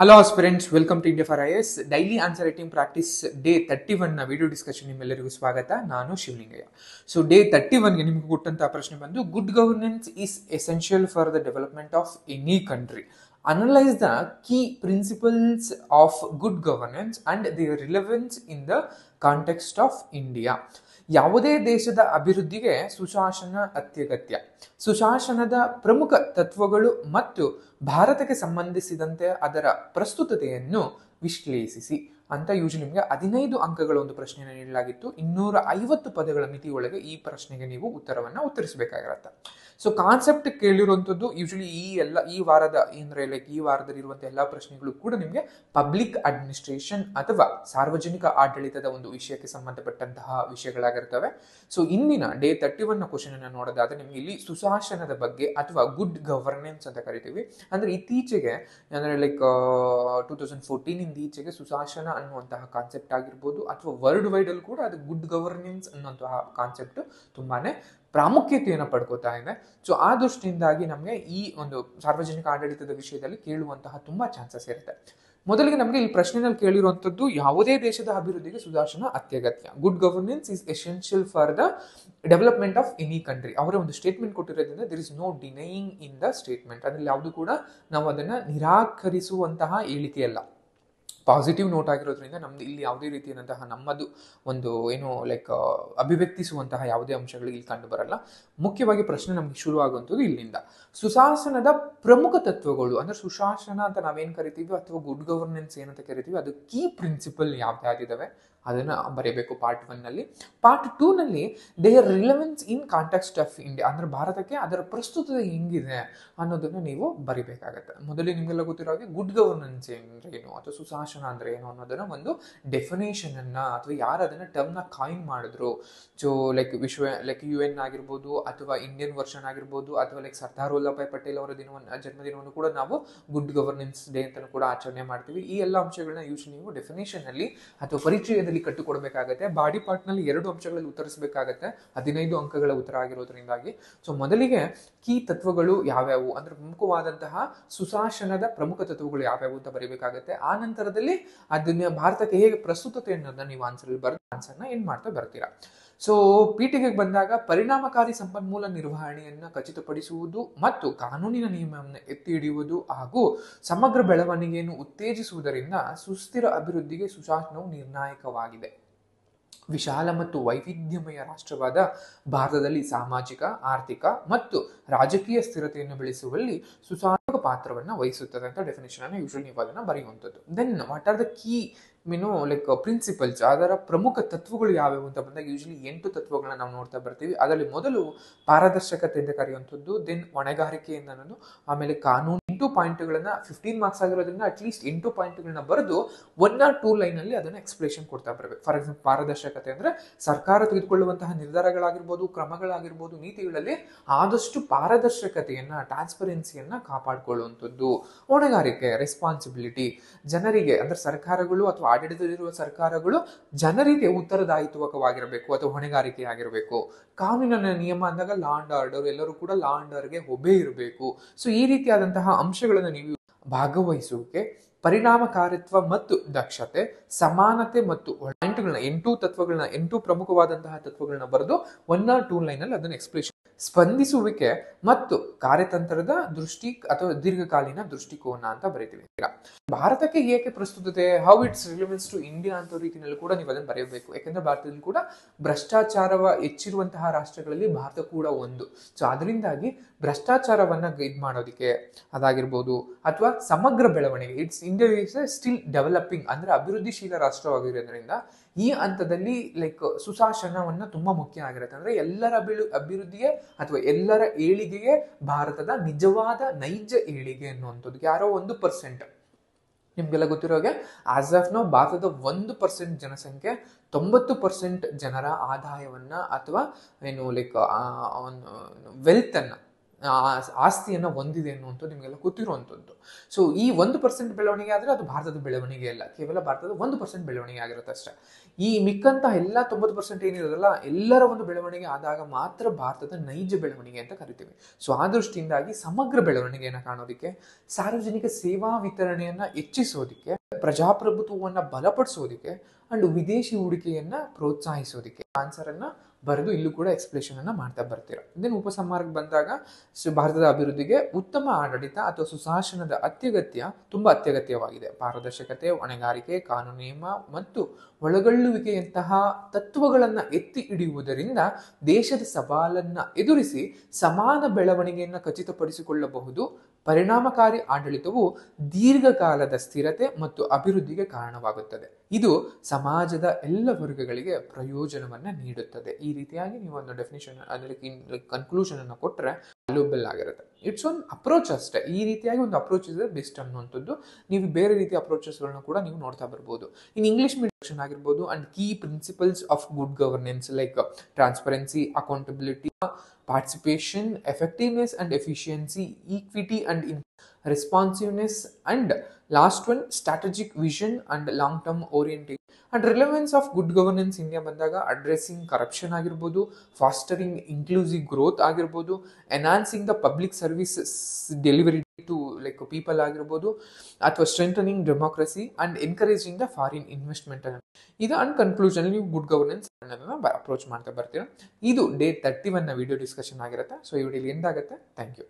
Hello aspirants, welcome to India for IAS. Daily answer writing practice day 31 ನ video discussion ನಿಮ್ಮೆಲ್ಲರಿಗೂ ಸ್ವಾಗತ. ನಾನು Shivalingaiah. So day 31 ಗೆ ನಿಮಗೆ ಕೊಟ್ಟಂತಹ ಪ್ರಶ್ನೆ ಬಂದು good governance is essential for the development of any country. Analyze the key principles of good governance and their relevance in the context of India. ಯಾವುದೇ ದೇಶದ ಅಭಿವೃದ್ಧಿಗೆ ಸುಶಾಸನ ಅತ್ಯಗತ್ಯ. ಸುಶಾಸನದ ಪ್ರಮುಖ ತತ್ವಗಳು ಮತ್ತು ಭಾರತಕ್ಕೆ ಸಂಬಂಧಿಸಿದಂತೆ ಅದರ ಪ್ರಸ್ತುತತೆಯನ್ನು ವಿಶ್ಲೇಷಿಸಿ ಅಂತ ಯೂಶಲಿ ನಿಮಗೆ 15 ಅಂಕಗಳ ಒಂದು ಪ್ರಶ್ನೆಯನ್ನು ನೀಡಲಾಗಿತ್ತು. 250 ಪದಗಳ ಮಿತಿಯೊಳಗೆ ಈ ಪ್ರಶ್ನೆಗೆ ನೀವು ಉತ್ತರವನ್ನು ಉತ್ತರಿಸಬೇಕಾಗಿರುತ್ತೆ. ಸೊ ಕಾನ್ಸೆಪ್ಟ್ ಕೇಳಿರುವಂಥದ್ದು ಯೂಶಲಿ ಈ ವಾರದ ಅಂದ್ರೆ ಈ ವಾರದಲ್ಲಿರುವಂತಹ ಎಲ್ಲಾ ಪ್ರಶ್ನೆಗಳು ಕೂಡ ನಿಮಗೆ ಪಬ್ಲಿಕ್ ಅಡ್ಮಿನಿಸ್ಟ್ರೇಷನ್ ಅಥವಾ ಸಾರ್ವಜನಿಕ ಆಡಳಿತದ ಒಂದು ವಿಷಯಕ್ಕೆ ಸಂಬಂಧಪಟ್ಟಂತಹ ವಿಷಯಗಳಾಗಿರ್ತವೆ. ಸೊ ಇಂದಿನ ಡೇ 31 ನ ಕ್ವಶನ್ ಅನ್ನು ನೋಡೋದಾದ್ರೆ ನಿಮ್ಗೆ ಇಲ್ಲಿ ಸುಶಾಸನದ ಬಗ್ಗೆ ಅಥವಾ ಗುಡ್ ಗವರ್ನೆನ್ಸ್ ಅಂತ ಕರಿತೀವಿ. ಅಂದ್ರೆ ಇತ್ತೀಚೆಗೆ ಅಂದ್ರೆ 2014 ಇಂದ ಈಚೆಗೆ ಸುಶಾಸನ ಅನ್ನುವಂತಹ ಕಾನ್ಸೆಪ್ಟ್ ಆಗಿರ್ಬೋದು ಅಥವಾ ವರ್ಲ್ಡ್ ವೈಡ್ ಅಲ್ಲಿ ಕೂಡ ಅದು ಗುಡ್ ಗವರ್ನೆನ್ಸ್ ಅನ್ನುವಂತಹ ಕಾನ್ಸೆಪ್ಟ್ ತುಂಬಾನೇ ಪ್ರಾಮುಖ್ಯತೆಯನ್ನು ಪಡ್ಕೋತಾ ಇದೆ. ಸೊ ಆ ದೃಷ್ಟಿಯಿಂದಾಗಿ ನಮಗೆ ಈ ಒಂದು ಸಾರ್ವಜನಿಕ ಆಡಳಿತದ ವಿಷಯದಲ್ಲಿ ಕೇಳುವಂತಹ ತುಂಬಾ ಚಾನ್ಸಸ್ ಇರುತ್ತೆ. ಮೊದಲಿಗೆ ನಮಗೆ ಈ ಪ್ರಶ್ನೆಯಲ್ಲಿ ಕೇಳಿರುವಂತದ್ದು ಯಾವುದೇ ದೇಶದ ಅಭಿವೃದ್ಧಿಗೆ ಸುಶಾಸನ ಅತ್ಯಗತ್ಯ. Good governance is essential for the development of any country. ಅವರ ಒಂದು ಸ್ಟೇಟ್ಮೆಂಟ್ ಕೊಟ್ಟಿರೋದ್ರಿಂದ there is no denying in the statement. ಅದ್ರಲ್ಲಿ ಯಾವುದು ಕೂಡ ನಾವು ಅದನ್ನ ನಿರಾಕರಿಸುವಂತಹ ಹೇಳಿಕೆಯಲ್ಲ. ಪಾಸಿಟಿವ್ ನೋಟ್ ಆಗಿರೋದ್ರಿಂದ ನಮ್ದು ಇಲ್ಲಿ ಯಾವುದೇ ರೀತಿಯಾದಂತಹ ನಮ್ಮದು ಒಂದು ಅಭಿವ್ಯಕ್ತಿಸುವಂತಹ ಯಾವುದೇ ಅಂಶಗಳು ಇಲ್ಲಿ ಕಂಡು ಬರಲ್ಲ. ಮುಖ್ಯವಾಗಿ ಪ್ರಶ್ನೆ ನಮ್ಗೆ ಶುರು ಆಗುವಂಥದ್ದು ಇಲ್ಲಿಂದ. ಸುಶಾಸನದ ಪ್ರಮುಖ ತತ್ವಗಳು ಅಂದ್ರೆ ಸುಶಾಸನ ಅಂತ ನಾವೇನ್ ಕರಿತೀವಿ ಅಥವಾ ಗುಡ್ ಗವರ್ನೆನ್ಸ್ ಏನಂತ ಕರಿತೀವಿ ಅದು ಕೀ ಪ್ರಿನ್ಸಿಪಲ್ ಯಾವ್ದಾದಿದಾವೆ ಅದನ್ನ ಬರೀಬೇಕು ಪಾರ್ಟ್ 1 ನಲ್ಲಿ. ಪಾರ್ಟ್ 2 ನಲ್ಲಿ their relevance in context of India ಅಂದ್ರೆ ಭಾರತಕ್ಕೆ ಅದರ ಪ್ರಸ್ತುತತೆ ಹೆಂಗಿದೆ ಅನ್ನೋದನ್ನ ನೀವು ಬರಿಬೇಕಾಗತ್ತೆ. ಮೊದಲೇ ನಿಮ್ಗೆಲ್ಲ ಗೊತ್ತಿರೋ ಹಾಗೆ ಗುಡ್ ಗವರ್ನೆನ್ಸ್ ಅಂದ್ರೆ ಏನು ಅಥವಾ ಸುಶಾಸನ ಅಂದ್ರೆ ಏನು ಅನ್ನೋದನ್ನ ಒಂದು ಡೆಫಿನೇಷನ್ ಅನ್ನ ಅಥವಾ ಯಾರು ಅದನ್ನ ಟರ್ಮ್ ನ ಕಾಯಿನ್ ಮಾಡಿದ್ರು, ಸೊ UN ಆಗಿರ್ಬೋದು ಅಥವಾ ಇಂಡಿಯನ್ ವರ್ಷನ್ ಆಗಿರ್ಬೋದು ಅಥವಾ ಸರ್ದಾರ್ ವಲ್ಲಭಾಯ್ ಪಟೇಲ್ ಅವರ ಜನ್ಮದಿನವನ್ನು ಕೂಡ ನಾವು ಗುಡ್ ಗವರ್ನೆನ್ಸ್ ಡೇ ಅಂತ ಕೂಡ ಆಚರಣೆ ಮಾಡ್ತೀವಿ. ಈ ಎಲ್ಲ ಅಂಶಗಳನ್ನ ಯೂಶಲಿ ನೀವು ಡೆಫಿನೇಷನ್ ಅಲ್ಲಿ ಅಥವಾ ಪರಿಚಯದಲ್ಲಿ ಕಟ್ಟಿಕೊಡ್ಬೇಕಾಗತ್ತೆ. ಬಾಡಿ ಪಾರ್ಟ್ ನಲ್ಲಿ 2 ಅಂಶಗಳಲ್ಲಿ ಉತ್ತರಿಸಬೇಕಾಗತ್ತೆ. 15 ಅಂಕಗಳ ಉತ್ತರ ಆಗಿರೋದ್ರಿಂದಾಗಿ ಸೊ ಮೊದಲಿಗೆ ಕೀ ತತ್ವಗಳು ಯಾವ್ಯಾವು ಅಂದ್ರೆ ಪ್ರಮುಖವಾದಂತಹ ಸುಶಾಸನದ ಪ್ರಮುಖ ತತ್ವಗಳು ಯಾವ್ಯಾವು ಅಂತ ಬರೀಬೇಕಾಗತ್ತೆ. ಆ ನಂತರದಲ್ಲಿ ಅದನ್ನ ಭಾರತಕ್ಕೆ ಹೇಗೆ ಪ್ರಸ್ತುತತೆ ಅನ್ನೋದನ್ನ ನೀವು ಆನ್ಸರ್ನ ಏನ್ ಮಾಡ್ತಾ ಬರ್ತೀರಾ. ಸೊ ಪೀಠಿಗೆಗೆ ಬಂದಾಗ ಪರಿಣಾಮಕಾರಿ ಸಂಪನ್ಮೂಲ ನಿರ್ವಹಣೆಯನ್ನ ಖಚಿತಪಡಿಸುವುದು ಮತ್ತು ಕಾನೂನಿನ ನಿಯಮವನ್ನು ಎತ್ತಿ ಹಿಡಿಯುವುದು ಹಾಗೂ ಸಮಗ್ರ ಬೆಳವಣಿಗೆಯನ್ನು ಉತ್ತೇಜಿಸುವುದರಿಂದ ಸುಸ್ಥಿರ ಅಭಿವೃದ್ಧಿಗೆ ಸುಶಾಸನವು ನಿರ್ಣಾಯಕವಾಗಿದೆ. ವಿಶಾಲ ಮತ್ತು ವೈವಿಧ್ಯಮಯ ರಾಷ್ಟ್ರವಾದ ಭಾರತದಲ್ಲಿ ಸಾಮಾಜಿಕ, ಆರ್ಥಿಕ ಮತ್ತು ರಾಜಕೀಯ ಸ್ಥಿರತೆಯನ್ನು ಬೆಳೆಸುವಲ್ಲಿ ಸುಶಾಸಕ ಪಾತ್ರವನ್ನು ವಹಿಸುತ್ತದೆ ಅಂತ ಡೆಫಿನೇಷನ್ ಅನ್ನು ಯೂಶಲಿ ನೀವು ಅದನ್ನ ಬರೆಯುವಂಥದ್ದು. Then what are the key principles ಅದರ ಪ್ರಮುಖ ತತ್ವಗಳು ಯಾವ್ಯಾವು ಅಂತ ಬಂದಾಗ ಯೂಶಲಿ 8 ತತ್ವಗಳನ್ನ ನಾವು ನೋಡ್ತಾ ಬರ್ತೀವಿ. ಅದರಲ್ಲಿ ಮೊದಲು ಪಾರದರ್ಶಕತೆ ಅಂತ ಕರೆಯುವಂಥದ್ದು, ದೆನ್ ಹೊಣೆಗಾರಿಕೆಯಿಂದ ಅನ್ನೋದು, ಆಮೇಲೆ ಕಾನೂನು. 8 ಪಾಯಿಂಟ್ಗಳನ್ನ 15 ಮಾರ್ಕ್ಸ್ ಆಗಿರೋದ್ರಿಂದ ಅಟ್ಲೀಸ್ಟ್ 8 ಪಾಯಿಂಟ್ಗಳನ್ನ ಬರೆದು 1 or 2 ಲೈನ್ ಅಲ್ಲಿ ಅದನ್ನ ಎಕ್ಸ್ಪ್ಲೇಷನ್ ಕೊಡ್ತಾ ಬರಬೇಕು. ಫಾರ್ ಎಕ್ಸಾಂಪಲ್ ಪಾರದರ್ಶಕತೆ ಅಂದ್ರೆ ಸರ್ಕಾರ ತೆಗೆದುಕೊಳ್ಳುವಂತಹ ನಿರ್ಧಾರಗಳಾಗಿರ್ಬೋದು, ಕ್ರಮಗಳಾಗಿರ್ಬೋದು, ನೀತಿಗಳಲ್ಲಿ ಆದಷ್ಟು ಪಾರದರ್ಶಕತೆಯನ್ನ ಟ್ರಾನ್ಸ್ಪರೆನ್ಸಿಯನ್ನ ಕಾಪಾಡಿಕೊಳ್ಳುವಂಥದ್ದು. ಹೊಣೆಗಾರಿಕೆ ರೆಸ್ಪಾನ್ಸಿಬಿಲಿಟಿ ಜನರಿಗೆ ಅಂದ್ರೆ ಸರ್ಕಾರಗಳು ಅಥವಾ ಆಡಳಿತದಲ್ಲಿರುವ ಸರ್ಕಾರಗಳು ಜನರಿಗೆ ಉತ್ತರದಾಯಿತ್ವವಾಗಿರಬೇಕು ಅಥವಾ ಹೊಣೆಗಾರಿಕೆ ಆಗಿರಬೇಕು. ಕಾನೂನಿನ ನಿಯಮ ಅಂದಾಗ ಲಾ ಅಂಡ್ ಆರ್ಡರ್ ಎಲ್ಲರೂ ಕೂಡ ಲಾ ಅಂಡ್ ಆರ್ಡರ್ಗೆ ಒಬೆ ಇರಬೇಕು. ಸೊ ಈ ರೀತಿಯಾದಂತಹ ಅಂಶಗಳನ್ನು ನೀವು ಭಾಗವಹಿಸುವಿಕೆ, ಪರಿಣಾಮಕಾರಿತ್ವ ಮತ್ತು ದಕ್ಷತೆ, ಸಮಾನತೆ ಮತ್ತು ಪಾಯಿಂಟ್ಗಳನ್ನ 8 ತತ್ವಗಳನ್ನ 8 ಪ್ರಮುಖವಾದಂತಹ ತತ್ವಗಳನ್ನ ಬರೆದು 1 or 2 ಲೈನ್ ಅಲ್ಲಿ ಅದನ್ನ ಎಕ್ಸ್ಪ್ಲೇಷನ್. ಸ್ಪಂದಿಸುವಿಕೆ ಮತ್ತು ಕಾರ್ಯತಂತ್ರದ ದೃಷ್ಟಿ ಅಥವಾ ದೀರ್ಘಕಾಲೀನ ದೃಷ್ಟಿಕೋನ ಅಂತ ಬರೀತೀವಿ. ಭಾರತಕ್ಕೆ ಏಕೆ ಪ್ರಸ್ತುತತೆ, how its relevance to India ಅಂತ ರೀತಿಯಲ್ಲಿ ಕೂಡ ನೀವು ಅದನ್ನು ಬರೆಯಬೇಕು. ಯಾಕಂದ್ರೆ ಭಾರತದಲ್ಲಿ ಕೂಡ ಭ್ರಷ್ಟಾಚಾರವ ಹೆಚ್ಚಿರುವಂತಹ ರಾಷ್ಟ್ರಗಳಲ್ಲಿ ಭಾರತ ಕೂಡ ಒಂದು. ಸೊ ಅದರಿಂದಾಗಿ ಭ್ರಷ್ಟಾಚಾರವನ್ನ ಗೈಡ್ ಮಾಡೋದಕ್ಕೆ ಅದಾಗಿರ್ಬೋದು ಅಥವಾ ಸಮಗ್ರ ಬೆಳವಣಿಗೆ, it's India is still developing ಅಂದ್ರೆ ಅಭಿವೃದ್ಧಿಶೀಲ ರಾಷ್ಟ್ರವಾಗಿರೋದ್ರಿಂದ ಈ ಹಂತದಲ್ಲಿ ಸುಶಾಸನವನ್ನ ತುಂಬಾ ಮುಖ್ಯ ಆಗಿರುತ್ತೆ. ಅಂದ್ರೆ ಎಲ್ಲರ ಅಭಿವೃದ್ಧಿಗೆ ಅಥವಾ ಎಲ್ಲರ ಏಳಿಗೆಗೆ ಭಾರತದ ನಿಜವಾದ ನೈಜ ಏಳಿಗೆ ಅನ್ನುವಂಥದ್ದು ಯಾರೋ 1%. ನಿಮ್ಗೆಲ್ಲ ಗೊತ್ತಿರೋ ಹಾಗೆ ಆಸ್ ಆಫ್ ನೌ ಭಾರತದ 1% ಜನಸಂಖ್ಯೆ 90% ಜನರ ಆದಾಯವನ್ನ ಅಥವಾ ವೆಲ್ತ್ ಅನ್ನ ಆಸ್ತಿಯನ್ನು ಹೊಂದಿದೆ ಅನ್ನುವಂಥದ್ದು ನಿಮಗೆಲ್ಲ ಗೊತ್ತಿರುವಂಥದ್ದು. ಸೊ ಈ 1% ಬೆಳವಣಿಗೆ ಆದರೆ ಅದು ಭಾರತದ ಬೆಳವಣಿಗೆ ಅಲ್ಲ, ಕೇವಲ ಭಾರತದ 1% ಬೆಳವಣಿಗೆ ಆಗಿರುತ್ತೆ ಅಷ್ಟೇ. ಈ ಮಿಕ್ಕಂತಹ ಎಲ್ಲ 90% ಏನಿರೋದಲ್ಲ, ಎಲ್ಲರ ಒಂದು ಬೆಳವಣಿಗೆ ಆದಾಗ ಮಾತ್ರ ಭಾರತದ ನೈಜ ಬೆಳವಣಿಗೆ ಅಂತ ಕರಿತೀವಿ. ಸೊ ಆ ದೃಷ್ಟಿಯಿಂದಾಗಿ ಸಮಗ್ರ ಬೆಳವಣಿಗೆಯನ್ನು ಕಾಣೋದಕ್ಕೆ, ಸಾರ್ವಜನಿಕ ಸೇವಾ ವಿತರಣೆಯನ್ನ ಹೆಚ್ಚಿಸೋದಕ್ಕೆ, ಪ್ರಜಾಪ್ರಭುತ್ವವನ್ನು ಬಲಪಡಿಸೋದಕ್ಕೆ ಅಂಡ್ ವಿದೇಶಿ ಹೂಡಿಕೆಯನ್ನ ಪ್ರೋತ್ಸಾಹಿಸೋದಕ್ಕೆ ಆನ್ಸರ್ ಅನ್ನ ಬರೆದು ಇಲ್ಲೂ ಕೂಡ ಎಕ್ಸ್ಪ್ಲೇಷನ್ ಅನ್ನ ಮಾಡ್ತಾ ಬರ್ತೀರಾ. ದೆನ್ ಉಪಸಂಹಾರಕ್ಕೆ ಬಂದಾಗ ಭಾರತದ ಅಭಿವೃದ್ಧಿಗೆ ಉತ್ತಮ ಆಡಳಿತ ಅಥವಾ ಸುಶಾಸನದ ತುಂಬಾ ಅತ್ಯಗತ್ಯವಾಗಿದೆ. ಪಾರದರ್ಶಕತೆ, ಹೊಣೆಗಾರಿಕೆ, ಕಾನೂನು ನಿಯಮ ಮತ್ತು ಒಳಗೊಳ್ಳುವಿಕೆಯಂತಹ ತತ್ವಗಳನ್ನ ಎತ್ತಿ ಹಿಡಿಯುವುದರಿಂದ ದೇಶದ ಸವಾಲನ್ನ ಎದುರಿಸಿ ಸಮಾನ ಬೆಳವಣಿಗೆಯನ್ನು ಖಚಿತಪಡಿಸಿಕೊಳ್ಳಬಹುದು. ಪರಿಣಾಮಕಾರಿ ಆಡಳಿತವು ದೀರ್ಘಕಾಲದ ಸ್ಥಿರತೆ ಮತ್ತು ಅಭಿವೃದ್ಧಿಗೆ ಕಾರಣವಾಗುತ್ತದೆ. ಇದು ಸಮಾಜದ ಎಲ್ಲ ವರ್ಗಗಳಿಗೆ ಪ್ರಯೋಜನವನ್ನ ನೀಡುತ್ತದೆ. ಈ ರೀತಿಯಾಗಿ ನೀವು ಒಂದು ಡೆಫಿನಿಷನ್ ಅದಕ್ಕೆ ಕನ್ಕ್ಲೂಷನ್ ಅನ್ನು ಕೊಟ್ಟರೆ ವ್ಯಾಲ್ಯೂಬಲ್ ಆಗಿರುತ್ತೆ. ಇಟ್ಸ್ ಒನ್ ಅಪ್ರೋಚ್ ಅಷ್ಟೇ. ಈ ರೀತಿಯಾಗಿ ಒಂದು ಅಪ್ರೋಚ್ ಇಸ್ ಬೆಸ್ಟ್ ಅನ್ನುವಂಥದ್ದು. ನೀವು ಬೇರೆ ರೀತಿಯ ಅಪ್ರೋಚಸ್ಗಳನ್ನ ಕೂಡ ನೀವು ನೋಡ್ತಾ ಬರ್ಬೋದು. ಇನ್ ಇಂಗ್ಲಿಷ್ ಮೀಡಿಯಂ ಆಗಿರ್ಬೋದು and key principles of good governance like transparency, accountability, participation, effectiveness and efficiency, equity and responsiveness, and last one strategic vision and long term orientation. And relevance of good governance India ಬಂದಾಗ addressing corruption ಆಗಿರ್ಬೋದು, fostering inclusive growth ಆಗಿರ್ಬೋದು, enhancing the public service delivery to like people ಆಗಿರ್ಬೋದು, ಅಥವಾ strengthening democracy and encouraging the foreign investment. ಇದು and conclusion ನೀವು good governance approach ಮಾಡ್ತಾ ಬರ್ತೀರಾ. ಇದು ಡೇ 31 ವಿಡಿಯೋ ಡಿಸ್ಕಷನ್ ಆಗಿರುತ್ತೆ. ಸೊ ಈ ವಿಡಿಯೋಲಿ ಎಂದಾಗುತ್ತೆ. Thank you.